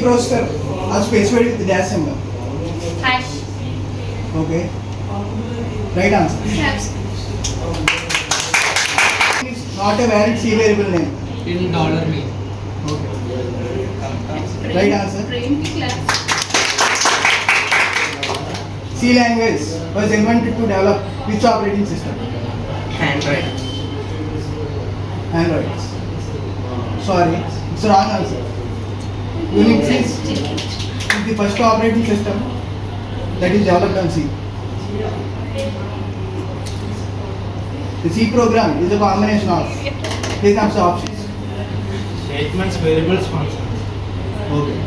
processor are specified with dash symbol? Hash. Okay. Right answer. Caps. It's not a valid C variable name. In dollar me. Okay. Right answer. Train class. C language was invented to develop which operating system? Android. Android. Sorry, it's wrong answer. Unix is the first operating system that is developed on C. The C program is a combination of, here comes the options. Statements, variables, functions. Okay.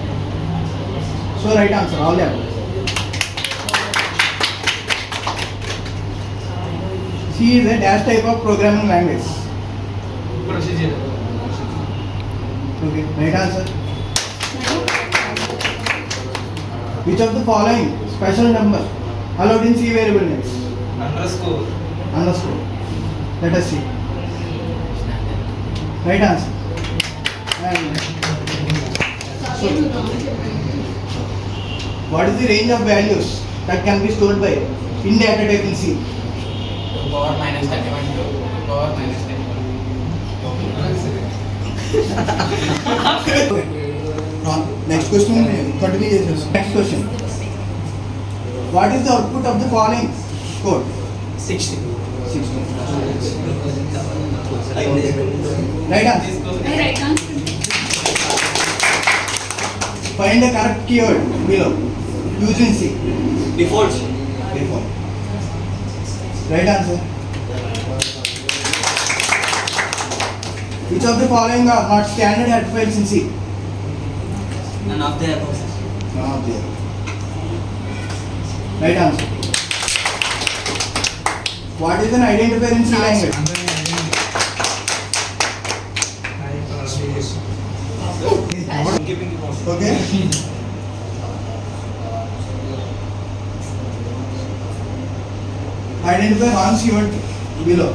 So right answer, all the above. C is a dash type of programming language. Procedure. Okay, right answer. Which of the following special number allowed in C variable names? Underscore. Underscore. Let us see. Right answer. And what is the range of values that can be stored by in data type in C? Power minus 31 to power minus 31. Next question. Continue. Next question. What is the output of the following code? 60. 16. Right answer. Right answer. Find the correct keyword below. Use in C. Defaults. Default. Right answer. Which of the following are not standard header files in C? None of the above. None of them. Right answer. What is an identifier in C language? Okay. Identify one keyword below.